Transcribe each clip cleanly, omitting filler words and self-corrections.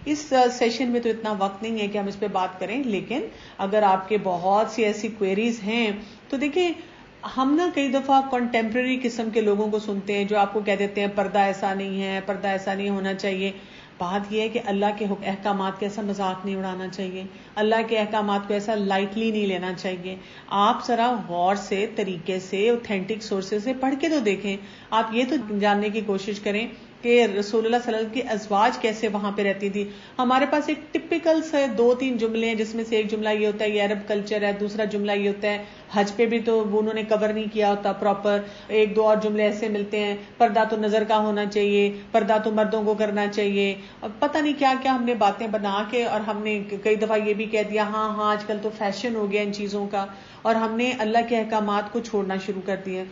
اس session میں تو اتنا وقت نہیں ہے کہ ہم اس پہ بات کریں، لیکن اگر آپ کے بہت سی ایسی کوئریز ہیں تو دیکھیں ہم نا کئی دفعہ کنٹمپریری قسم کے لوگوں کو سنتے ہیں جو آپ کو کہہ دیتے ہیں پردہ ایسا نہیں ہے، پردہ ایسا نہیں ہونا چاہیے. بات یہ ہے کہ اللہ کے احکامات کا ایسا مذاق نہیں اڑانا چاہیے، اللہ کے احکامات کو ایسا لائٹلی نہیں لینا چاہیے. آپ ذرا غور سے، طریقے سے، اوتھینٹک سورسز سے پڑھ کے تو دیکھیں. آپ یہ تو جاننے کی کوشش کریں کہ رسول اللہ صلی اللہ علیہ وسلم کی ازواج کیسے وہاں پہ رہتی تھی. ہمارے پاس ایک ٹپیکل سے 2-3 جملے ہیں جس میں سے ایک جملہ یہ ہوتا ہے یہ عرب کلچر ہے، دوسرا جملہ یہ ہوتا ہے حج پہ بھی تو انہوں نے کور نہیں کیا ہوتا پراپر. 1-2 اور جملے ایسے ملتے ہیں، پردہ تو نظر کا ہونا چاہیے، پردہ تو مردوں کو کرنا چاہیے، اور پتہ نہیں کیا کیا ہم نے باتیں بنا کے، اور ہم نے کئی دفعہ یہ بھی کہہ دیا ہاں آج کل تو فیشن ہو گیا ان چیزوں کا، اور ہم نے اللہ کے احکامات کو چھوڑنا شروع کر دیا.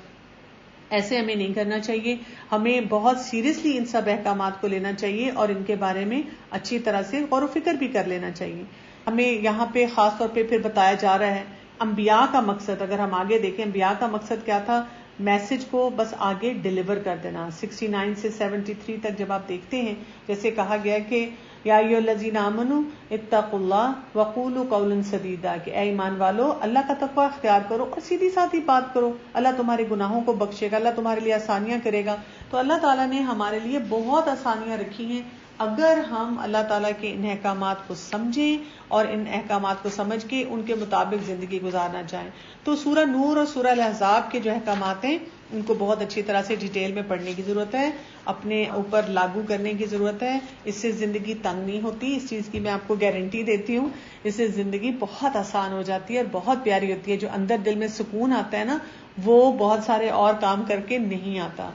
ایسے ہمیں نہیں کرنا چاہیے. ہمیں بہت سیریسلی ان سب احکامات کو لینا چاہیے اور ان کے بارے میں اچھی طرح سے غور و فکر بھی کر لینا چاہیے. ہمیں یہاں پہ خاص طور پہ پھر بتایا جا رہا ہے انبیاء کا مقصد، اگر ہم آگے دیکھیں انبیاء کا مقصد کیا تھا، میسج کو بس آگے ڈیلیور کر دینا. 69 سے 73 تک جب آپ دیکھتے ہیں جیسے کہا گیا کہ یا ایھا الذین آمنوا اتقوا اللہ وقولوا قولا سدیدا، کہ اے ایمان والو اللہ کا تقوی اختیار کرو اور سیدھی سادھی بات کرو، اللہ تمہارے گناہوں کو بخشے گا، اللہ تمہارے لیے آسانیاں کرے گا. تو اللہ تعالیٰ نے ہمارے لیے بہت آسانیاں رکھی ہیں اگر ہم اللہ تعالیٰ کے ان احکامات کو سمجھیں اور ان احکامات کو سمجھ کے ان کے مطابق زندگی گزارنا چاہیں. تو سورہ نور اور سورہ الاحزاب کے جو احکامات ہیں ان کو بہت اچھی طرح سے ڈیٹیل میں پڑھنے کی ضرورت ہے، اپنے اوپر لاگو کرنے کی ضرورت ہے. اس سے زندگی تنگ نہیں ہوتی، اس چیز کی میں آپ کو گارنٹی دیتی ہوں. اس سے زندگی بہت آسان ہو جاتی ہے اور بہت پیاری ہوتی ہے. جو اندر دل میں سکون آتا ہے نا وہ بہت سارے اور کام کر کے نہیں آتا.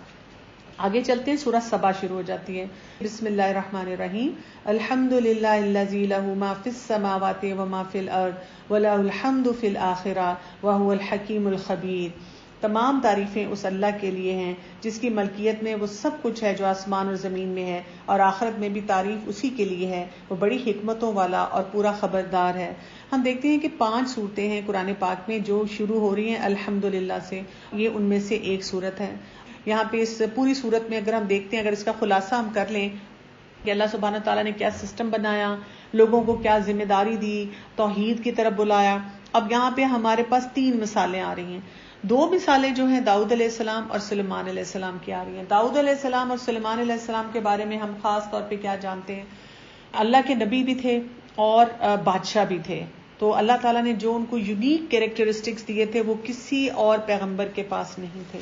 آگے چلتے ہیں، سورہ سبا شروع ہو جاتی ہے. بسم اللہ الرحمن الرحیم. الحمد للہ الذی لہ ما فی السماوات وما فی الارض ولہ الحمد فی الآخرہ وہو الحکیم الخبیر. تمام تعریفیں اس اللہ کے لیے ہیں جس کی ملکیت میں وہ سب کچھ ہے جو آسمان اور زمین میں ہے، اور آخرت میں بھی تعریف اسی کے لیے ہے، وہ بڑی حکمتوں والا اور پورا خبردار ہے. ہم دیکھتے ہیں کہ 5 صورتیں ہیں قرآن پاک میں جو شروع ہو رہی ہیں الحمدللہ سے. یہ ان میں سے ایک صورت ہے. یہاں پہ اس پوری صورت میں اگر ہم دیکھتے ہیں، اگر اس کا خلاصہ ہم کر لیں کہ اللہ سبحانہ تعالیٰ نے کیا سسٹم بنایا، لوگوں کو کیا ذمہ داری دی، توحید کی طرف بلایا. اب یہاں پہ ہمارے پاس 3 مثالیں آ رہی ہیں. 2 مثالیں جو ہیں داؤد علیہ السلام اور سلیمان علیہ السلام کی آ رہی ہیں. داؤد علیہ السلام اور سلیمان علیہ السلام کے بارے میں ہم خاص طور پہ کیا جانتے ہیں، اللہ کے نبی بھی تھے اور بادشاہ بھی تھے. تو اللہ تعالیٰ نے جو ان کو یونیک کیریکٹرسٹکس دیے تھے وہ کسی اور پیغمبر کے پاس نہیں تھے.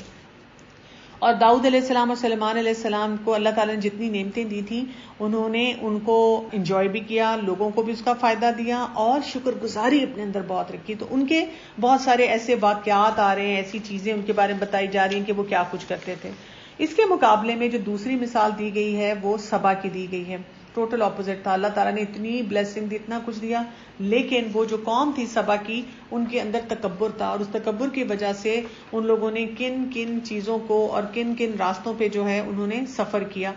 اور داؤد علیہ السلام اور سلیمان علیہ السلام کو اللہ تعالیٰ نے جتنی نعمتیں دی تھیں انہوں نے ان کو انجوائے بھی کیا، لوگوں کو بھی اس کا فائدہ دیا، اور شکر گزاری اپنے اندر بہت رکھی. تو ان کے بہت سارے ایسے واقعات آ رہے ہیں، ایسی چیزیں ان کے بارے میں بتائی جا رہی ہیں کہ وہ کیا کچھ کرتے تھے. اس کے مقابلے میں جو دوسری مثال دی گئی ہے وہ سبا کی دی گئی ہے. ٹوٹل اپوزٹ تھا. اللہ تعالیٰ نے اتنی بلیسنگ دی، اتنا کچھ دیا، لیکن وہ جو قوم تھی سبا کی ان کے اندر تکبر تھا، اور اس تکبر کی وجہ سے ان لوگوں نے کن کن چیزوں کو اور کن کن راستوں پہ جو ہے انہوں نے سفر کیا.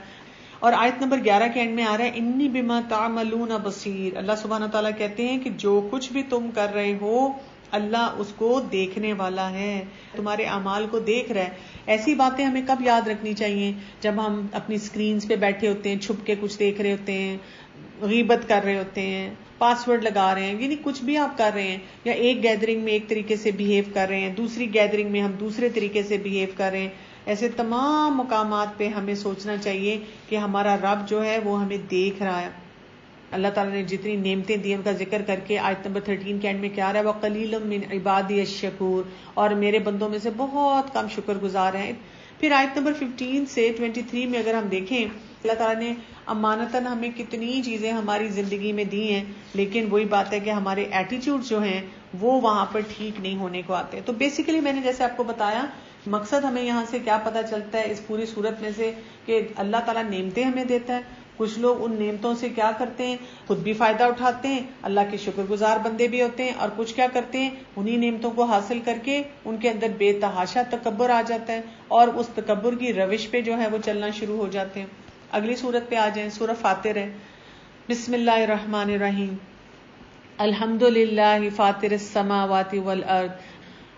اور آیت نمبر 11 کے اینڈ میں آ رہا ہے انی بما تعملون بصیر. اللہ سبحانہ تعالیٰ کہتے ہیں کہ جو کچھ بھی تم کر رہے ہو اللہ اس کو دیکھنے والا ہے، تمہارے اعمال کو دیکھ رہا ہے. ایسی باتیں ہمیں کب یاد رکھنی چاہیے؟ جب ہم اپنی سکرینز پہ بیٹھے ہوتے ہیں، چھپ کے کچھ دیکھ رہے ہوتے ہیں، غیبت کر رہے ہوتے ہیں، پاس ورڈ لگا رہے ہیں، یعنی کچھ بھی آپ کر رہے ہیں، یا ایک گیدرنگ میں ایک طریقے سے بہیو کر رہے ہیں، دوسری گیدرنگ میں ہم دوسرے طریقے سے بہیو کر رہے ہیں. ایسے تمام مقامات پہ ہمیں سوچنا چاہیے کہ ہمارا رب جو ہے وہ ہمیں دیکھ رہا ہے. اللہ تعالیٰ نے جتنی نعمتیں دی ان کا ذکر کر کے آیت نمبر 13 کے اینڈ میں کیا رہا ہے وَقَلِيلٌ مِّنْ عِبَادِيَ الشَّكُورُ، اور میرے بندوں میں سے بہت کم شکر گزار ہیں. پھر آیت نمبر 15 سے 23 میں اگر ہم دیکھیں اللہ تعالیٰ نے امانتاً ہمیں کتنی چیزیں ہماری زندگی میں دی ہیں، لیکن وہی بات ہے کہ ہمارے ایٹیٹیوڈ جو ہیں وہ وہاں پر ٹھیک نہیں ہونے کو آتے. تو بیسیکلی میں نے جیسے آپ کو بتایا مقصد ہمیں یہاں سے کیا پتہ چلتا ہے اس پوری صورت میں سے کہ اللہ تعالیٰ نعمتیں ہمیں دیتا ہے. کچھ لوگ ان نعمتوں سے کیا کرتے ہیں، خود بھی فائدہ اٹھاتے ہیں، اللہ کے شکر گزار بندے بھی ہوتے ہیں، اور کچھ کیا کرتے ہیں انہی نعمتوں کو حاصل کر کے ان کے اندر بے تحاشا تکبر آ جاتا ہے، اور اس تکبر کی روش پہ جو ہے وہ چلنا شروع ہو جاتے ہیں. اگلی صورت پہ آ جائیں، سورہ فاطر ہے. بسم اللہ الرحمن الرحیم. الحمد للہ فاطر السماوات والارض.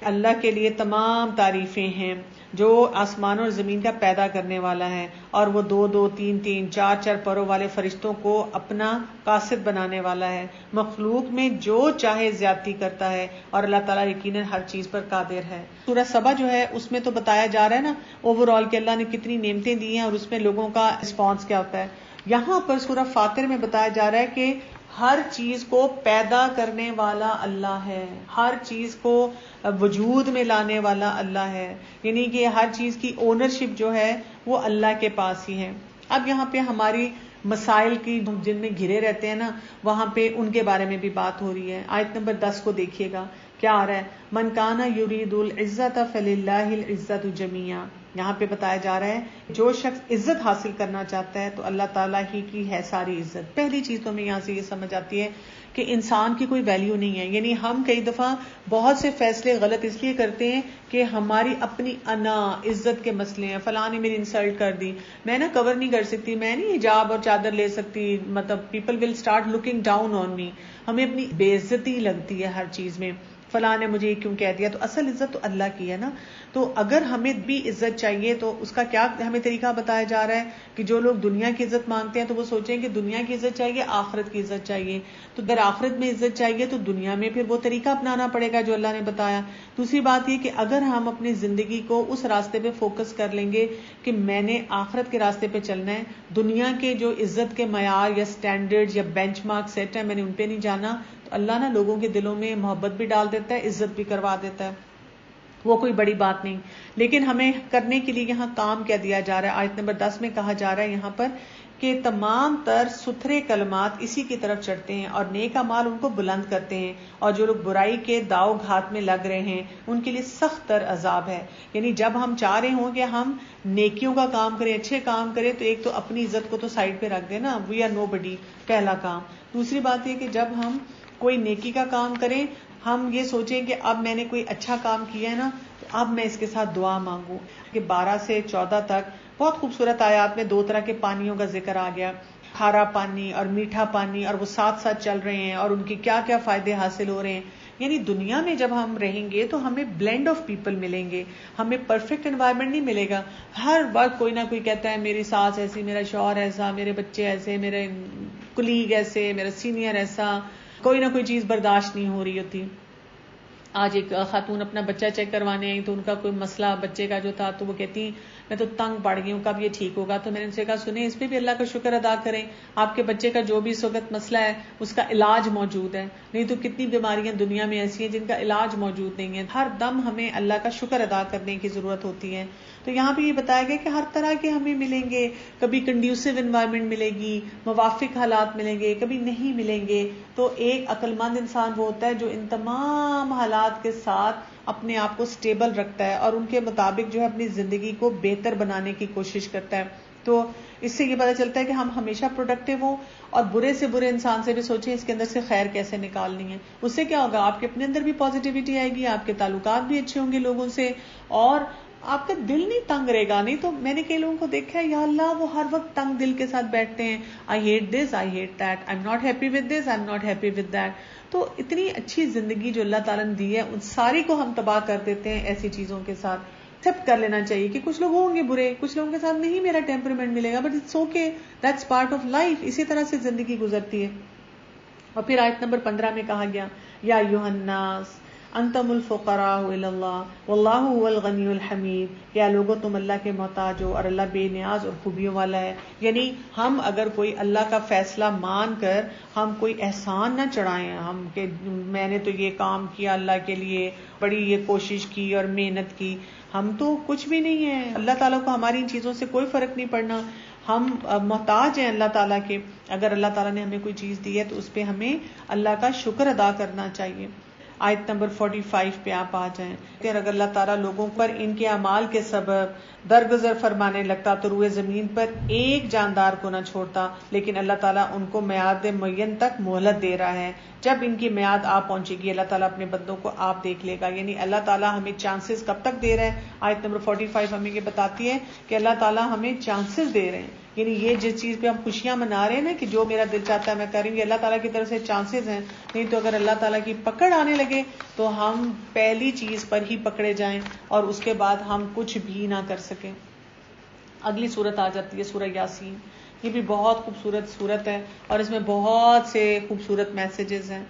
اللہ کے لیے تمام تعریفیں ہیں جو آسمان اور زمین کا پیدا کرنے والا ہے اور وہ 2 2 3 3 4 4 پروں والے فرشتوں کو اپنا قاصد بنانے والا ہے، مخلوق میں جو چاہے زیادتی کرتا ہے، اور اللہ تعالیٰ یقیناً ہر چیز پر قادر ہے۔ سورہ سبا جو ہے اس میں تو بتایا جا رہا ہے نا اوور آل کہ اللہ نے کتنی نعمتیں دی ہیں اور اس میں لوگوں کا رسپانس کیا ہوتا ہے۔ یہاں پر سورہ فاطر میں بتایا جا رہا ہے کہ ہر چیز کو پیدا کرنے والا اللہ ہے، ہر چیز کو وجود میں لانے والا اللہ ہے، یعنی کہ ہر چیز کی اونرشپ جو ہے وہ اللہ کے پاس ہی ہے۔ اب یہاں پہ ہماری مسائل کی جن میں گھرے رہتے ہیں نا وہاں پہ ان کے بارے میں بھی بات ہو رہی ہے۔ آیت نمبر 10 کو دیکھیے گا کیا آ رہا ہے، من کانا یرید العزت فللہ العزت جمیعا۔ یہاں پہ بتایا جا رہا ہے جو شخص عزت حاصل کرنا چاہتا ہے تو اللہ تعالیٰ ہی کی ہے ساری عزت۔ پہلی چیز تو ہمیں یہاں سے یہ سمجھ آتی ہے کہ انسان کی کوئی ویلیو نہیں ہے، یعنی ہم کئی دفعہ بہت سے فیصلے غلط اس لیے کرتے ہیں کہ ہماری اپنی انا عزت کے مسئلے ہیں، فلاں نے میری انسلٹ کر دی، میں نا کور نہیں کر سکتی، میں نہیں حجاب اور چادر لے سکتی، مطلب people will start looking down on me, ہمیں اپنی بے عزتی لگتی ہے ہر چیز میں، فلاں نے مجھے کیوں کہہ دیا۔ تو اصل عزت تو اللہ کی ہے نا، تو اگر ہمیں بھی عزت چاہیے تو اس کا کیا ہمیں طریقہ بتایا جا رہا ہے کہ جو لوگ دنیا کی عزت مانگتے ہیں تو وہ سوچیں کہ دنیا کی عزت چاہیے، آخرت کی عزت چاہیے، تو اگر آخرت میں عزت چاہیے تو دنیا میں پھر وہ طریقہ اپنانا پڑے گا جو اللہ نے بتایا۔ دوسری بات یہ کہ اگر ہم اپنی زندگی کو اس راستے پہ فوکس کر لیں گے کہ میں نے آخرت کے راستے پہ چلنا ہے، دنیا کے جو عزت کے معیار یا سٹینڈرڈ یا بینچ مارک سیٹ ہے میں نے ان پہ نہیں جانا، تو اللہ نا لوگوں کے دلوں میں محبت بھی ڈال دیتا ہے، عزت بھی کروا دیتا ہے، وہ کوئی بڑی بات نہیں۔ لیکن ہمیں کرنے کے لیے یہاں کام کیا دیا جا رہا ہے، آیت نمبر 10 میں کہا جا رہا ہے یہاں پر کہ تمام تر ستھرے کلمات اسی کی طرف چڑھتے ہیں اور نیک اعمال ان کو بلند کرتے ہیں، اور جو لوگ برائی کے داؤ گھات میں لگ رہے ہیں ان کے لیے سخت تر عذاب ہے۔ یعنی جب ہم چاہ رہے ہوں کہ ہم نیکیوں کا کام کریں، اچھے کام کریں، تو ایک تو اپنی عزت کو تو سائڈ پہ رکھ دیں نا، وی آر نو بڈی، پہلا کام۔ دوسری بات یہ کہ جب ہم کوئی نیکی کا کام کریں ہم یہ سوچیں کہ اب میں نے کوئی اچھا کام کیا ہے نا تو اب میں اس کے ساتھ دعا مانگوں۔ کہ 12 سے 14 تک بہت خوبصورت آیات میں 2 طرح کے پانیوں کا ذکر آ گیا، کھارا پانی اور میٹھا پانی، اور وہ ساتھ ساتھ چل رہے ہیں اور ان کے کیا کیا فائدے حاصل ہو رہے ہیں۔ یعنی دنیا میں جب ہم رہیں گے تو ہمیں بلینڈ آف پیپل ملیں گے، ہمیں پرفیکٹ انوائرمنٹ نہیں ملے گا۔ ہر وقت کوئی نہ کوئی کہتا ہے میری ساس ایسی، میرا شوہر ایسا، میرے بچے ایسے، میرے کلیگ ایسے، میرا سینئر ایسا، کوئی نہ کوئی چیز برداشت نہیں ہو رہی ہوتی۔ آج ایک خاتون اپنا بچہ چیک کروانے آئی تو ان کا کوئی مسئلہ بچے کا جو تھا تو وہ کہتی میں تو تنگ پڑ گئی ہوں، کب یہ ٹھیک ہوگا؟ تو میں نے ان سے کہا سنیں اس پہ بھی اللہ کا شکر ادا کریں، آپ کے بچے کا جو بھی اس وقت مسئلہ ہے اس کا علاج موجود ہے، نہیں تو کتنی بیماریاں دنیا میں ایسی ہیں جن کا علاج موجود نہیں ہے۔ ہر دم ہمیں اللہ کا شکر ادا کرنے کی ضرورت ہوتی ہے۔ تو یہاں پہ یہ بتایا گیا کہ ہر طرح کے ہمیں ملیں گے، کبھی کنڈیوسو انوائرمنٹ ملے گی، موافق حالات ملیں گے، کبھی نہیں ملیں گے۔ تو ایک عقل مند انسان وہ ہوتا ہے جو ان تمام حالات کے ساتھ اپنے آپ کو سٹیبل رکھتا ہے اور ان کے مطابق جو ہے اپنی زندگی کو بہتر بنانے کی کوشش کرتا ہے۔ تو اس سے یہ پتہ چلتا ہے کہ ہم ہمیشہ پروڈکٹیو ہوں، اور برے سے برے انسان سے بھی سوچیں اس کے اندر سے خیر کیسے نکالنی ہے۔ اس سے کیا ہوگا؟ آپ کے اپنے اندر بھی پازیٹیوٹی آئے گی، آپ کے تعلقات بھی اچھے ہوں گے لوگوں سے، اور آپ کا دل نہیں تنگ رہے گا۔ نہیں تو میں نے کئی لوگوں کو دیکھا ہے یا اللہ وہ ہر وقت تنگ دل کے ساتھ بیٹھتے ہیں، I hate this, I hate that, I am not happy with this, I am not happy with that. تو اتنی اچھی زندگی جو اللہ تعالیٰ نے دی ہے ان ساری کو ہم تباہ کر دیتے ہیں ایسی چیزوں کے ساتھ۔ ایکسپٹ کر لینا چاہیے کہ کچھ لوگ ہوں گے برے، کچھ لوگوں کے ساتھ نہیں میرا ٹیمپرمنٹ ملے گا، but it's okay, that's part of life, اسی طرح سے زندگی گزرتی ہے۔ اور پھر آیت نمبر 15 میں کہا گیا یا ایھا الناس انتم الفقراء الی اللہ واللہ هو الغنی الحمید، کیا لوگوں تم اللہ کے محتاج ہو اور اللہ بے نیاز اور خوبیوں والا ہے۔ یعنی ہم اگر کوئی اللہ کا فیصلہ مان کر ہم کوئی احسان نہ چڑھائیں ہم کہ میں نے تو یہ کام کیا اللہ کے لیے، بڑی یہ کوشش کی اور محنت کی، ہم تو کچھ بھی نہیں ہیں۔ اللہ تعالیٰ کو ہماری ان چیزوں سے کوئی فرق نہیں پڑنا، ہم محتاج ہیں اللہ تعالیٰ کے۔ اگر اللہ تعالیٰ نے ہمیں کوئی چیز دی ہے تو اس پہ ہمیں اللہ کا شکر ادا کرنا چاہیے۔ آیت نمبر 45 پہ آپ آ جائیں۔ پھر اگر اللہ تعالیٰ لوگوں پر ان کے اعمال کے سبب درگزر فرمانے لگتا تو روئے زمین پر ایک جاندار کو نہ چھوڑتا، لیکن اللہ تعالیٰ ان کو میعاد معین تک مہلت دے رہا ہے، جب ان کی میعاد آ پہنچے گی اللہ تعالیٰ اپنے بندوں کو آپ دیکھ لے گا۔ یعنی اللہ تعالیٰ ہمیں چانسز کب تک دے رہا ہے؟ آیت نمبر 45 ہمیں یہ بتاتی ہے کہ اللہ تعالیٰ ہمیں چانسز دے رہے ہیں یعنی یہ جس چیز پہ ہم خوشیاں منا رہے ہیں نا کہ جو میرا دل چاہتا ہے میں کریں گے، اللہ تعالیٰ کی طرف سے چانسز ہیں. نہیں تو اگر اللہ تعالیٰ کی پکڑ آنے لگے تو ہم پہلی چیز پر ہی پکڑے جائیں اور اس کے بعد ہم کچھ بھی نہ کر سکیں. اگلی صورت آ جاتی ہے سورہ یاسین. یہ بھی بہت خوبصورت صورت ہے اور اس میں بہت سے خوبصورت میسیجز ہیں.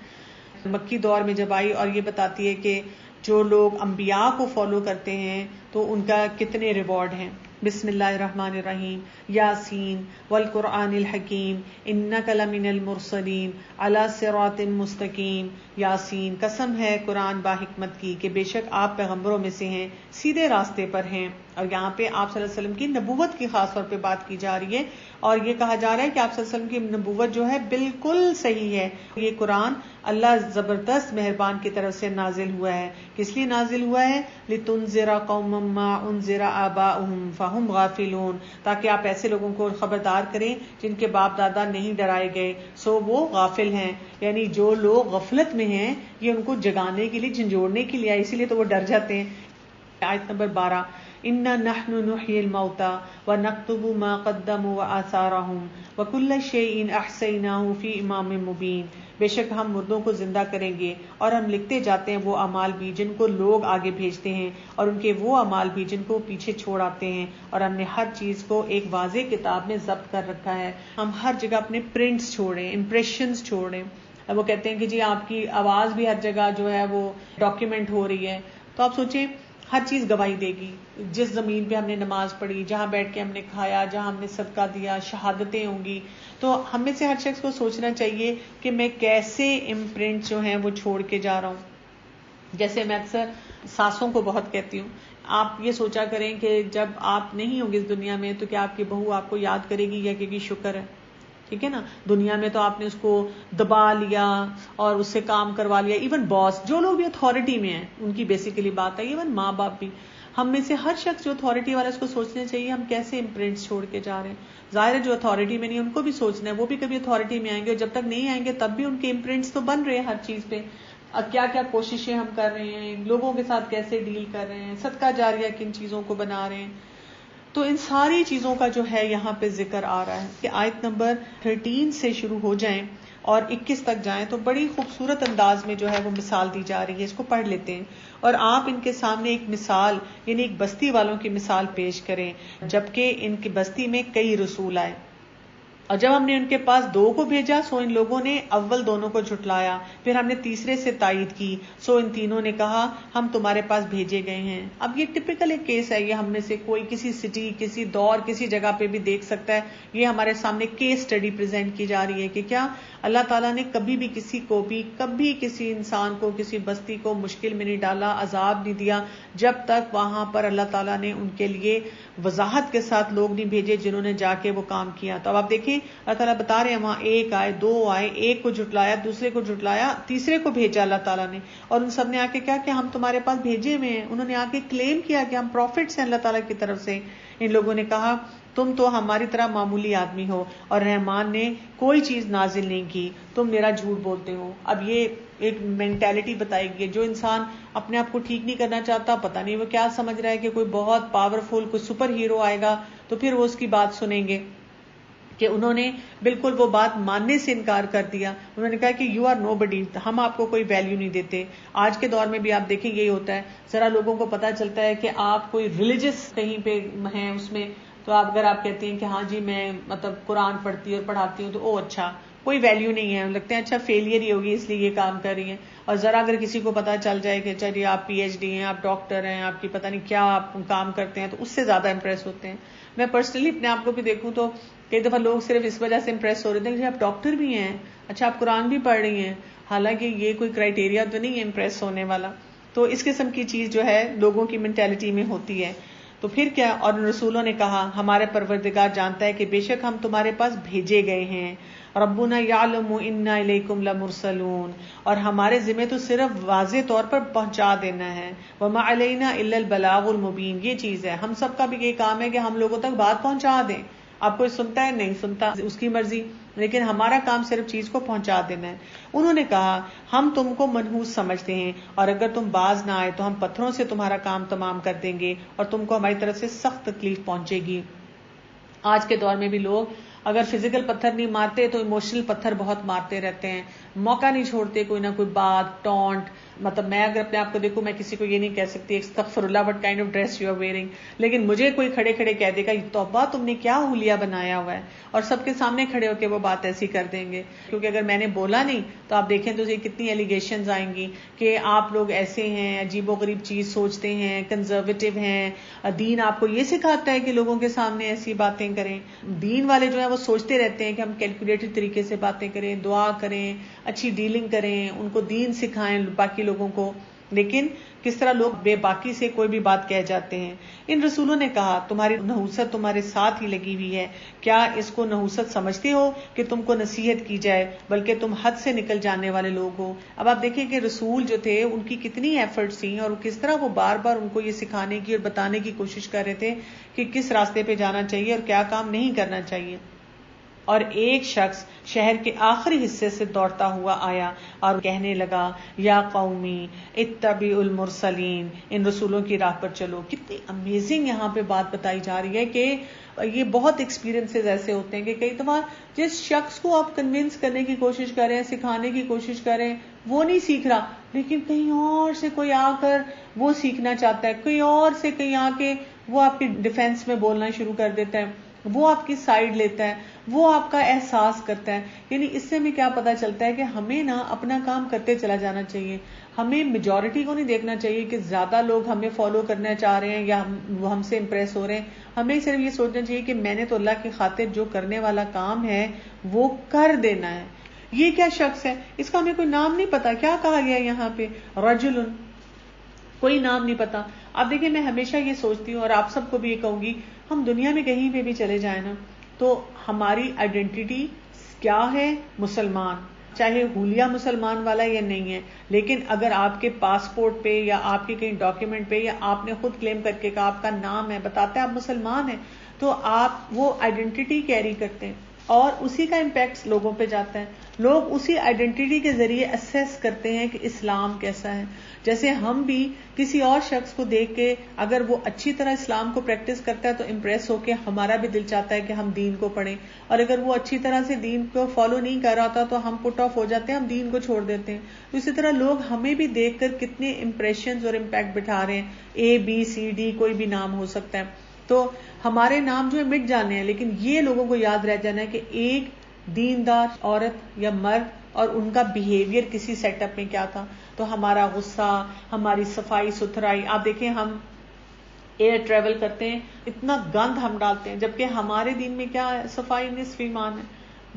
مکی دور میں جب آئی اور یہ بتاتی ہے کہ جو لوگ انبیاء کو فالو کرتے ہیں تو ان کا کتنے ریوارڈ ہیں. بسم اللہ الرحمن الرحیم. یاسین والقرآن الحکیم انک لمن المرسلین علی صراط مستقیم. یاسین، قسم ہے قرآن با حکمت کی کہ بے شک آپ پیغمبروں میں سے ہیں، سیدھے راستے پر ہیں. اور یہاں پہ آپ صلی اللہ علیہ وسلم کی نبوت کی خاص طور پہ بات کی جا رہی ہے اور یہ کہا جا رہا ہے کہ آپ صلی اللہ علیہ وسلم کی نبوت جو ہے بالکل صحیح ہے. یہ قرآن اللہ زبردست مہربان کی طرف سے نازل ہوا ہے. کس لیے نازل ہوا ہے؟ لتنذر قوما ما انذر آباؤہم فہم غافلون، تاکہ آپ ایسے لوگوں کو خبردار کریں جن کے باپ دادا نہیں ڈرائے گئے سو وہ غافل ہیں. یعنی جو لوگ غفلت میں ہیں یہ ان کو جگانے کے لیے، جھنجھوڑنے کے لیے، اسی لیے تو وہ ڈر جاتے ہیں. آیت نمبر 12 اِنَّا نَحْنُ نُحْيِي الْمَوْتَى وَنَكْتُبُ مَا قَدَّمُوا وَآثَارَهُمْ وَكُلَّ شَيْءٍ أَحْصَيْنَاهُ فِي إِمَامٍ مُبِينٍ. بے شک ہم مردوں کو زندہ کریں گے اور ہم لکھتے جاتے ہیں وہ اعمال بھی جن کو لوگ آگے بھیجتے ہیں اور ان کے وہ اعمال بھی جن کو پیچھے چھوڑ آتے ہیں، اور ہم نے ہر چیز کو ایک واضح کتاب میں ضبط کر رکھا ہے. ہم ہر جگہ اپنے پرنٹس چھوڑیں، امپریشنز چھوڑیں. وہ کہتے ہیں کہ جی آپ کی آواز بھی ہر جگہ جو ہے وہ ڈاکیومنٹ ہو رہی ہے. تو آپ سوچیں ہر چیز گواہی دے گی. جس زمین پہ ہم نے نماز پڑھی، جہاں بیٹھ کے ہم نے کھایا، جہاں ہم نے صدقہ دیا، شہادتیں ہوں گی. تو ہم میں سے ہر شخص کو سوچنا چاہیے کہ میں کیسے امپرنٹ جو ہیں وہ چھوڑ کے جا رہا ہوں. جیسے میں اکثر ساسوں کو بہت کہتی ہوں، آپ یہ سوچا کریں کہ جب آپ نہیں ہوں گے اس دنیا میں تو کیا آپ کی بہو آپ کو یاد کرے گی یا کہ شکر ہے. ٹھیک ہے نا، دنیا میں تو آپ نے اس کو دبا لیا اور اس سے کام کروا لیا. ایون باس، جو لوگ بھی اتھارٹی میں ہیں ان کی بیسیکلی بات ہے، ایون ماں باپ بھی، ہم میں سے ہر شخص جو اتھارٹی والا اس کو سوچنا چاہیے ہم کیسے امپرنٹس چھوڑ کے جا رہے ہیں. ظاہر ہے جو اتھارٹی میں نہیں ان کو بھی سوچنا ہے، وہ بھی کبھی اتھارٹی میں آئیں گے اور جب تک نہیں آئیں گے تب بھی ان کے امپرنٹس تو بن رہے ہیں ہر چیز پہ. کیا کیا کوششیں ہم کر رہے ہیں، لوگوں کے ساتھ کیسے ڈیل کر رہے ہیں، صدقہ جاریہ کن چیزوں کو بنا رہے ہیں. تو ان ساری چیزوں کا جو ہے یہاں پہ ذکر آ رہا ہے کہ آیت نمبر 13 سے شروع ہو جائیں اور 21 تک جائیں تو بڑی خوبصورت انداز میں جو ہے وہ مثال دی جا رہی ہے. اس کو پڑھ لیتے ہیں اور آپ ان کے سامنے ایک مثال یعنی ایک بستی والوں کی مثال پیش کریں جبکہ ان کی بستی میں کئی رسول آئے. اور جب ہم نے ان کے پاس 2 کو بھیجا سو ان لوگوں نے اول دونوں کو جھٹلایا، پھر ہم نے تیسرے سے تائید کی سو ان تینوں نے کہا ہم تمہارے پاس بھیجے گئے ہیں. اب یہ ٹپیکل ایک کیس ہے، یہ ہم میں سے کوئی کسی سٹی، کسی دور، کسی جگہ پہ بھی دیکھ سکتا ہے. یہ ہمارے سامنے کیس سٹڈی پریزنٹ کی جا رہی ہے کہ کیا اللہ تعالیٰ نے کبھی بھی کسی کو بھی، کبھی کسی انسان کو، کسی بستی کو مشکل میں نہیں ڈالا، عذاب نہیں دیا جب تک وہاں پر اللہ تعالیٰ نے ان کے لیے وضاحت کے ساتھ لوگ نہیں بھیجے جنہوں نے جا کے وہ کام کیا. تو اب آپ دیکھیں اللہ تعالیٰ بتا رہے ہیں وہاں 1 آئے، 2 آئے، ایک کو جھٹلایا، دوسرے کو جھٹلایا، تیسرے کو بھیجا اللہ تعالیٰ نے. اور ان سب نے آ کے کیا کہ ہم تمہارے پاس بھیجے ہوئے ہیں. انہوں نے آ کے کلیم کیا کہ ہم پروفٹس ہیں اللہ تعالیٰ کی طرف سے. ان لوگوں نے کہا تم تو ہماری طرح معمولی آدمی ہو اور رحمان نے کوئی چیز نازل نہیں کی، تم میرا جھوٹ بولتے ہو. اب یہ ایک مینٹالٹی بتائی گئی ہے. جو انسان اپنے آپ کو ٹھیک نہیں کرنا چاہتا، پتہ نہیں وہ کیا سمجھ رہا ہے کہ کوئی بہت پاورفل کوئی سپر ہیرو آئے گا تو پھر وہ اس کی بات سنیں گے، کہ انہوں نے بالکل وہ بات ماننے سے انکار کر دیا. انہوں نے کہا کہ یو آر نو بڈی، ہم آپ کو کوئی ویلیو نہیں دیتے. آج کے دور میں بھی آپ دیکھیں یہی ہوتا ہے. ذرا لوگوں کو پتا چلتا ہے کہ آپ کوئی ریلیجس کہیں پہ ہیں اس میں، تو اگر آپ کہتے ہیں کہ ہاں جی میں مطلب قرآن پڑھتی اور پڑھاتی ہوں، تو او اچھا کوئی ویلیو نہیں ہے، لگتے ہیں اچھا فیلئر ہی ہوگی اس لیے یہ کام کر رہی ہیں. اور ذرا اگر کسی کو پتا چل جائے کہ چلیے آپ پی ایچ ڈی ہیں، آپ ڈاکٹر ہیں، آپ کی پتہ نہیں کیا آپ کام کرتے ہیں، تو اس سے زیادہ امپریس ہوتے ہیں. میں پرسنلی اپنے آپ کو بھی دیکھوں تو کئی دفعہ لوگ صرف اس وجہ سے امپریس ہو رہے تھے کہ آپ ڈاکٹر بھی ہیں، اچھا آپ قرآن بھی پڑھ رہی ہیں، حالانکہ یہ کوئی کرائٹیریا تو نہیں ہے امپریس ہونے والا. تو اس قسم کی چیز جو ہے لوگوں کی مینٹالٹی میں ہوتی ہے. تو پھر کیا، اور رسولوں نے کہا ہمارے پروردگار جانتا ہے کہ بے شک ہم تمہارے پاس بھیجے گئے ہیں. ربنا یعلم انا الیکم لمرسلون، اور ہمارے ذمہ تو صرف واضح طور پر پہنچا دینا ہے. وما علینا الا البلاغ المبین، یہ چیز ہے ہم سب کا بھی یہ کام ہے کہ ہم لوگوں تک بات پہنچا دیں. آپ کوئی سنتا ہے نہیں سنتا اس کی مرضی، لیکن ہمارا کام صرف چیز کو پہنچا دینا ہے. انہوں نے کہا ہم تم کو منحوس سمجھتے ہیں اور اگر تم باز نہ آئے تو ہم پتھروں سے تمہارا کام تمام کر دیں گے اور تم کو ہماری طرف سے سخت تکلیف پہنچے گی. آج کے دور میں بھی لوگ اگر فزیکل پتھر نہیں مارتے تو ایموشنل پتھر بہت مارتے رہتے ہیں، موقع نہیں چھوڑتے کوئی نہ کوئی بات، ٹونٹ. مطلب میں اگر اپنے آپ کو دیکھوں، میں کسی کو یہ نہیں کہہ سکتی استغفر اللہ what kind of dress you are wearing, لیکن مجھے کوئی کھڑے کھڑے کہہ دے گا توبہ تم نے کیا حلیہ بنایا ہوا ہے، اور سب کے سامنے کھڑے ہو کے وہ بات ایسی کر دیں گے. کیونکہ اگر میں نے بولا نہیں تو آپ دیکھیں تو یہ کتنی ایلیگیشنز آئیں گی کہ آپ لوگ ایسے ہیں، عجیب و غریب چیز سوچتے ہیں، کنزرویٹو ہیں، دین آپ کو یہ سکھاتا ہے کہ لوگوں کے سامنے ایسی باتیں کریں. دین والے جو ہیں وہ سوچتے رہتے ہیں کہ ہم کیلکولیٹڈ طریقے سے باتیں کریں، دعا کریں، اچھی ڈیلنگ کریں، ان کو دین سکھائیں باقی لوگوں کو. لیکن کس طرح لوگ بے باکی سے کوئی بھی بات کہہ جاتے ہیں. ان رسولوں نے کہا تمہاری نحوست تمہارے ساتھ ہی لگی ہوئی ہے، کیا اس کو نحوست سمجھتے ہو کہ تم کو نصیحت کی جائے، بلکہ تم حد سے نکل جانے والے لوگ ہو. اب آپ دیکھیں کہ رسول جو تھے ان کی کتنی ایفرٹس تھیں اور کس طرح وہ بار بار ان کو یہ سکھانے کی اور بتانے کی کوشش کر رہے تھے کہ کس راستے پہ جانا چاہیے اور کیا کام نہیں کرنا چاہیے. اور ایک شخص شہر کے آخری حصے سے دوڑتا ہوا آیا اور کہنے لگا یا قومی اتبعوا المرسلین، ان رسولوں کی راہ پر چلو. کتنی امیزنگ یہاں پہ بات بتائی جا رہی ہے کہ یہ بہت ایکسپیرینسز ایسے ہوتے ہیں کہ کئی دفعہ جس شخص کو آپ کنونس کرنے کی کوشش کریں، سکھانے کی کوشش کریں، وہ نہیں سیکھ رہا، لیکن کہیں اور سے کوئی آ کر وہ سیکھنا چاہتا ہے، کوئی اور سے کہیں آ کے وہ آپ کی ڈیفینس میں بولنا شروع کر دیتا ہے، وہ آپ کی سائیڈ لیتا ہے، وہ آپ کا احساس کرتا ہے. یعنی اس سے ہمیں کیا پتا چلتا ہے کہ ہمیں نا اپنا کام کرتے چلا جانا چاہیے. ہمیں میجورٹی کو نہیں دیکھنا چاہیے کہ زیادہ لوگ ہمیں فالو کرنا چاہ رہے ہیں یا وہ ہم سے امپریس ہو رہے ہیں. ہمیں صرف یہ سوچنا چاہیے کہ میں نے تو اللہ کی خاطر جو کرنے والا کام ہے وہ کر دینا ہے. یہ کیا شخص ہے، اس کا ہمیں کوئی نام نہیں پتا، کیا کہا گیا یہاں پہ رجل، کوئی نام نہیں پتا. اب دیکھیں میں ہمیشہ یہ سوچتی ہوں اور آپ سب کو بھی یہ کہوں گی، ہم دنیا میں کہیں پہ بھی چلے جائیں نا تو ہماری آئیڈینٹی کیا ہے، مسلمان، چاہے حلیہ مسلمان والا یا نہیں ہے. لیکن اگر آپ کے پاسپورٹ پہ یا آپ کے کہیں ڈاکیومنٹ پہ یا آپ نے خود کلیم کر کے کہا آپ کا نام ہے، بتاتا ہے آپ مسلمان ہیں، تو آپ وہ آئیڈینٹی کیری کرتے ہیں اور اسی کا امپیکٹ لوگوں پہ جاتا ہے. لوگ اسی آئیڈینٹی کے ذریعے اسیس کرتے ہیں کہ اسلام کیسا ہے. جیسے ہم بھی کسی اور شخص کو دیکھ کے اگر وہ اچھی طرح اسلام کو پریکٹس کرتا ہے تو امپریس ہو کے ہمارا بھی دل چاہتا ہے کہ ہم دین کو پڑھیں، اور اگر وہ اچھی طرح سے دین کو فالو نہیں کر رہا ہوتا تو ہم پٹ آف ہو جاتے ہیں، ہم دین کو چھوڑ دیتے ہیں. تو اسی طرح لوگ ہمیں بھی دیکھ کر کتنے امپریشنز اور امپیکٹ بٹھا رہے ہیں. ABCD کوئی بھی نام ہو سکتا ہے. تو ہمارے نام جو ہے مٹ جانے ہیں، لیکن یہ لوگوں کو یاد رہ جانا ہے کہ ایک دیندار عورت یا مرد اور ان کا بیہیویئر کسی سیٹ اپ میں کیا تھا. تو ہمارا غصہ، ہماری صفائی ستھرائی، آپ دیکھیں ہم ایئر ٹریول کرتے ہیں اتنا گند ہم ڈالتے ہیں، جبکہ ہمارے دین میں کیا ہے، صفائی نصف ایمان ہے.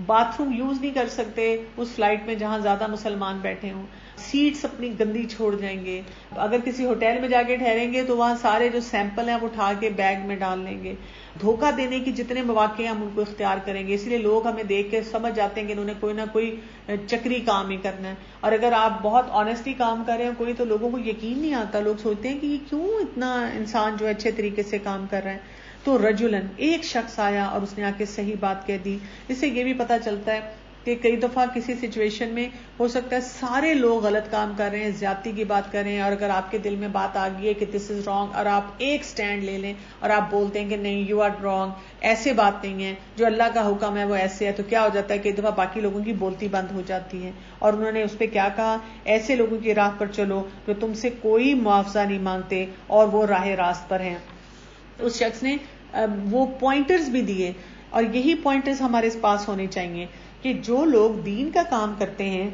باتھ روم یوز نہیں کر سکتے اس فلائٹ میں جہاں زیادہ مسلمان بیٹھے ہوں، سیٹس اپنی گندی چھوڑ جائیں گے. اگر کسی ہوٹل میں جا کے ٹھہریں گے تو وہاں سارے جو سیمپل ہیں وہ اٹھا کے بیگ میں ڈال لیں گے. دھوکہ دینے کی جتنے مواقع ہیں ہم ان کو اختیار کریں گے. اس لیے لوگ ہمیں دیکھ کے سمجھ جاتے ہیں کہ انہوں نے کوئی نہ کوئی چکری کام ہی کرنا ہے. اور اگر آپ بہت آنےسٹلی کام کر رہے ہیں کوئی تو لوگوں کو یقین نہیں آتا، لوگ سوچتے ہیں کہ یہ کیوں اتنا انسان جو اچھے طریقے سے کام کر رہا ہے. تو رجلن، ایک شخص آیا اور اس نے آ کے صحیح بات کہہ دی. اس سے یہ بھی پتا چلتا ہے کہ کئی دفعہ کسی سچویشن میں ہو سکتا ہے سارے لوگ غلط کام کر رہے ہیں، زیادتی کی بات کر رہے ہیں، اور اگر آپ کے دل میں بات آ گئی ہے کہ دس از رانگ اور آپ ایک سٹینڈ لے لیں اور آپ بولتے ہیں کہ نہیں یو آر رانگ، ایسے بات نہیں ہے، جو اللہ کا حکم ہے وہ ایسے ہے، تو کیا ہو جاتا ہے کہ کئی دفعہ باقی لوگوں کی بولتی بند ہو جاتی ہے. اور انہوں نے اس پہ کیا کہا، ایسے لوگوں کی راہ پر چلو جو تم سے کوئی معاوضہ نہیں مانگتے اور وہ راہ راست پر ہیں. اس شخص نے وہ پوائنٹرز بھی دیے، اور یہی پوائنٹرز ہمارے پاس ہونے چاہیے کہ جو لوگ دین کا کام کرتے ہیں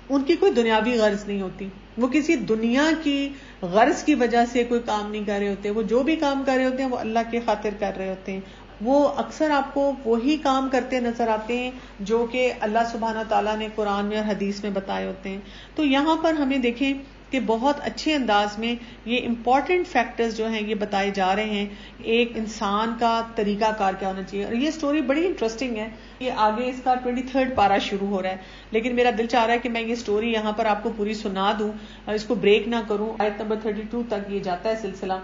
ان کی کوئی دنیاوی غرض نہیں ہوتی، وہ کسی دنیا کی غرض کی وجہ سے کوئی کام نہیں کر رہے ہوتے. وہ جو بھی کام کر رہے ہوتے ہیں وہ اللہ کی خاطر کر رہے ہوتے ہیں. وہ اکثر آپ کو وہی کام کرتے نظر آتے ہیں جو کہ اللہ سبحانہ تعالیٰ نے قرآن میں اور حدیث میں بتائے ہوتے ہیں. تو یہاں پر ہمیں دیکھیں کہ بہت اچھے انداز میں یہ امپورٹنٹ فیکٹرز جو ہیں یہ بتائے جا رہے ہیں. ایک انسان کا طریقہ کار کیا ہونا چاہیے. اور یہ سٹوری بڑی انٹرسٹنگ ہے. یہ آگے اس کا 23rd پارہ شروع ہو رہا ہے، لیکن میرا دل چاہ رہا ہے کہ میں یہ سٹوری یہاں پر آپ کو پوری سنا دوں اور اس کو بریک نہ کروں. آیت نمبر 32 تک یہ جاتا ہے سلسلہ.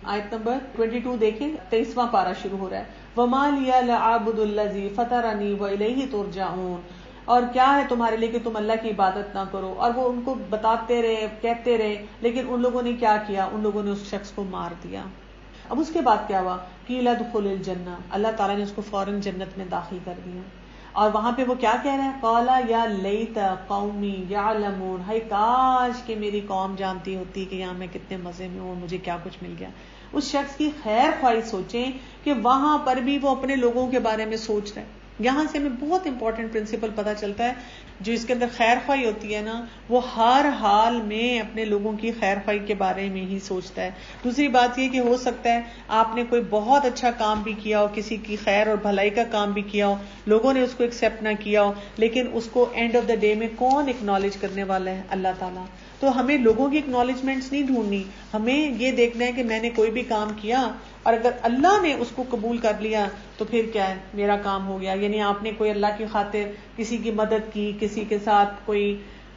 آیت نمبر 22 دیکھیں، 23واں پارہ شروع ہو رہا ہے. وَمَا لِيَ لَأَعْبُدُ الَّذِي فَطَرَنِي وَإِلَيْهِ تُرْجَعُونَ. اور کیا ہے تمہارے لیے کہ تم اللہ کی عبادت نہ کرو. اور وہ ان کو بتاتے رہے، کہتے رہے، لیکن ان لوگوں نے کیا کیا، ان لوگوں نے اس شخص کو مار دیا. اب اس کے بعد کیا ہوا؟ قیل ادخل الجنہ، اللہ تعالیٰ نے اس کو فوراً جنت میں داخل کر دیا. اور وہاں پہ وہ کیا کہہ رہے ہیں؟ قال یا لیت قومی یعلمون، ہائے کاش کہ میری قوم جانتی ہوتی کہ یہاں میں کتنے مزے میں ہوں، مجھے کیا کچھ مل گیا. اس شخص کی خیر خواہی سوچیں کہ وہاں پر بھی وہ اپنے لوگوں کے بارے میں سوچ رہے ہیں. یہاں سے ہمیں بہت امپورٹنٹ پرنسپل پتا چلتا ہے، جو اس کے اندر خیر خواہی ہوتی ہے نا، وہ ہر حال میں اپنے لوگوں کی خیر خواہی کے بارے میں ہی سوچتا ہے. دوسری بات یہ کہ ہو سکتا ہے آپ نے کوئی بہت اچھا کام بھی کیا ہو، کسی کی خیر اور بھلائی کا کام بھی کیا ہو، لوگوں نے اس کو ایکسیپٹ نہ کیا ہو، لیکن اس کو اینڈ آف دا ڈے میں کون اکنالج کرنے والا ہے؟ اللہ تعالیٰ. تو ہمیں لوگوں کی اکنالجمنٹس نہیں ڈھونڈنی، ہمیں یہ دیکھنا ہے کہ میں نے کوئی بھی کام کیا اور اگر اللہ نے اس کو قبول کر لیا تو پھر کیا ہے، میرا کام ہو گیا. یعنی آپ نے کوئی اللہ کی خاطر کسی کی مدد کی، کسی کے ساتھ کوئی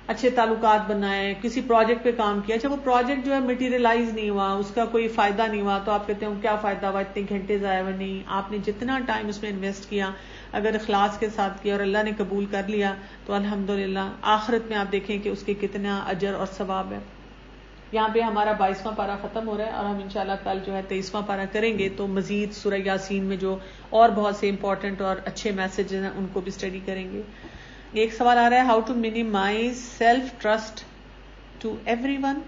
اچھے تعلقات بنائے، کسی پروجیکٹ پہ کام کیا، اچھا وہ پروجیکٹ جو ہے مٹیریلائز نہیں ہوا، اس کا کوئی فائدہ نہیں ہوا، تو آپ کہتے ہیں کیا فائدہ ہوا، اتنے گھنٹے ضائع ہوئے. نہیں، آپ نے جتنا ٹائم اس میں انویسٹ کیا اگر اخلاص کے ساتھ کیا اور اللہ نے قبول کر لیا تو الحمدللہ آخرت میں آپ دیکھیں کہ اس کے کتنا اجر اور ثواب ہے. یہاں پہ ہمارا 22واں پارہ ختم ہو رہا ہے اور ہم انشاءاللہ کل جو ہے 23واں پارہ کریں گے، تو مزید سورہ یاسین میں جو اور بہت سے امپورٹنٹ اور اچھے میسیجز ہیں ان کو بھی اسٹڈی کریں گے. ایک سوال آ رہا ہے، how to minimize self trust to everyone.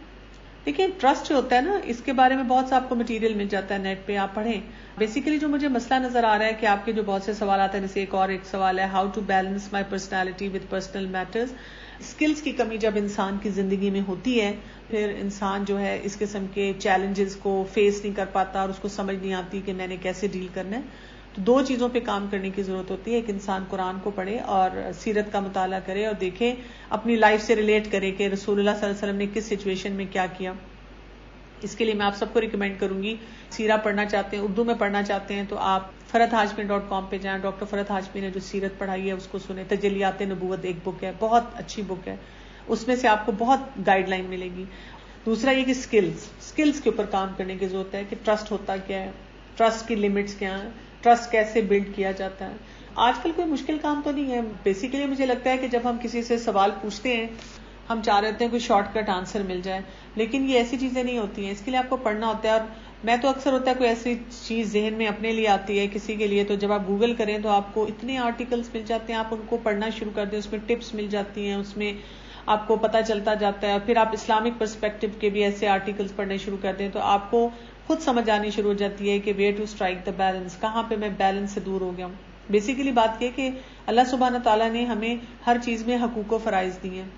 دیکھیں ٹرسٹ جو ہوتا ہے نا، اس کے بارے میں بہت سا آپ کو مٹیریل مل جاتا ہے نیٹ پہ، آپ پڑھیں. بیسیکلی جو مجھے مسئلہ نظر آ رہا ہے کہ آپ کے جو بہت سے سوالات ہیں، جیسے ایک سوال ہے how to balance my personality with personal matters. Skills کی کمی جب انسان کی زندگی میں ہوتی ہے، پھر انسان جو ہے اس قسم کے چیلنجز کو فیس نہیں کر پاتا اور اس کو سمجھ نہیں آتی کہ میں نے کیسے ڈیل کرنا ہے. تو دو چیزوں پہ کام کرنے کی ضرورت ہوتی ہے. ایک انسان قرآن کو پڑھے اور سیرت کا مطالعہ کرے اور دیکھے، اپنی لائف سے ریلیٹ کرے کہ رسول اللہ صلی اللہ علیہ وسلم نے کس سچویشن میں کیا کیا. اس کے لیے میں آپ سب کو ریکمینڈ کروں گی، سیرہ پڑھنا چاہتے ہیں، اردو میں پڑھنا چاہتے ہیں تو آپ فرحتہاشمی.com پہ جائیں. ڈاکٹر فرحت ہاشمی نے جو سیرت پڑھائی ہے اس کو سنیں. تجلیات نبوت ایک بک ہے، بہت اچھی بک ہے، اس میں سے آپ کو بہت گائیڈ لائن ملے گی. دوسرا یہ کہ سکلز کے اوپر کام کرنے کی ضرورت ہے کہ ٹرسٹ ہوتا کیا ہے، ٹرسٹ کی لمٹس کیا ہیں، ٹرسٹ کیسے بلڈ کیا جاتا ہے. آج کل کوئی مشکل کام تو نہیں ہے. بیسیکلی مجھے لگتا ہے کہ جب ہم کسی سے سوال پوچھتے ہیں، ہم چاہ رہے ہوتے ہیں کوئی شارٹ کٹ آنسر مل جائے، لیکن یہ ایسی چیزیں نہیں ہوتی ہیں. اس کے لیے آپ کو پڑھنا ہوتا ہے. اور میں تو اکثر ہوتا ہے کوئی ایسی چیز ذہن میں اپنے لیے آتی ہے کسی کے لیے، تو جب آپ گوگل کریں تو آپ کو اتنے آرٹیکلز مل جاتے ہیں، آپ ان کو پڑھنا شروع کر دیں، اس میں ٹپس مل جاتی ہیں، اس میں آپ کو پتہ چلتا جاتا ہے. پھر آپ اسلامک پرسپیکٹو کے بھی ایسے آرٹیکلز پڑھنے شروع کر دیں تو آپ کو خود سمجھ آنی شروع ہو جاتی ہے کہ where to strike the balance, کہاں پہ میں بیلنس سے دور ہو گیا ہوں. بیسیکلی بات یہ کہ اللہ سبحانہ تعالیٰ نے ہمیں ہر چیز میں حقوق و فرائض دی ہیں،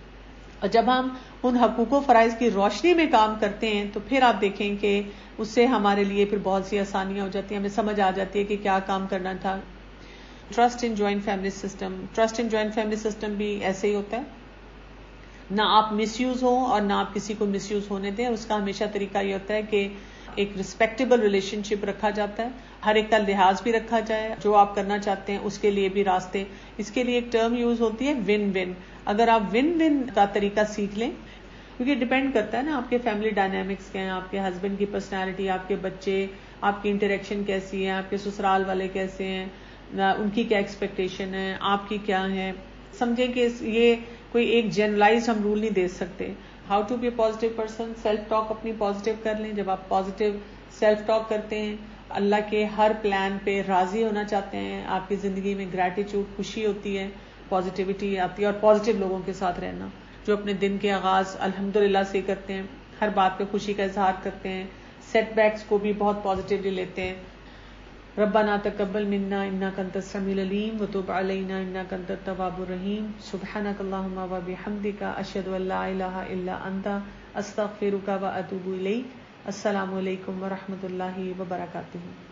اور جب ہم ان حقوق و فرائض کی روشنی میں کام کرتے ہیں تو پھر آپ دیکھیں کہ اس سے ہمارے لیے پھر بہت سی آسانیاں ہو جاتی ہیں، ہمیں سمجھ آ جاتی ہے کہ کیا کام کرنا تھا. Trust in joint family system, trust in joint family system بھی ایسے ہی ہوتا ہے، نہ آپ مس یوز ہوں اور نہ آپ کسی کو مس یوز ہونے دیں. اس کا ہمیشہ طریقہ یہ ہوتا ہے کہ ایک ریسپیکٹیبل ریلیشن شپ رکھا جاتا ہے، ہر ایک کا لحاظ بھی رکھا جائے، جو آپ کرنا چاہتے ہیں اس کے لیے بھی راستے. اس کے لیے ایک ٹرم یوز ہوتی ہے ون ون. اگر آپ ون ون کا طریقہ سیکھ لیں، کیونکہ ڈپینڈ کرتا ہے نا آپ کے فیملی ڈائنامکس کیا ہیں، آپ کے ہسبینڈ کی پرسنالٹی، آپ کے بچے، آپ کی انٹریکشن کیسی ہے، آپ کے سسرال والے کیسے ہیں، ان کی کیا ایکسپیکٹیشن ہے، آپ کی کیا ہے. سمجھیں کہ یہ کوئی ایک جنرلائز ہم رول نہیں دے سکتے. How to be a positive person, self talk اپنی پازیٹیو کر لیں. جب آپ پازیٹیو سیلف ٹاک کرتے ہیں، اللہ کے ہر پلان پہ راضی ہونا چاہتے ہیں، آپ کی زندگی میں گریٹیٹیوڈ، خوشی ہوتی ہے، پازیٹیوٹی آتی ہے، اور پازیٹیو لوگوں کے ساتھ رہنا، جو اپنے دن کے آغاز الحمدللہ سے کرتے ہیں، ہر بات پہ خوشی کا اظہار کرتے ہیں، سیٹ بیکس کو بھی بہت پازیٹیولی لیتے ہیں. ربنا تقبل منا انک انت السمیع العلیم وتب علینا انک انت التواب الرحیم. سبحانک اللہم وبحمدک، اشہد ان لا الہ الا انت، استغفرک واتوب الیک. السلام علیکم ورحمۃ اللہ وبرکاتہ.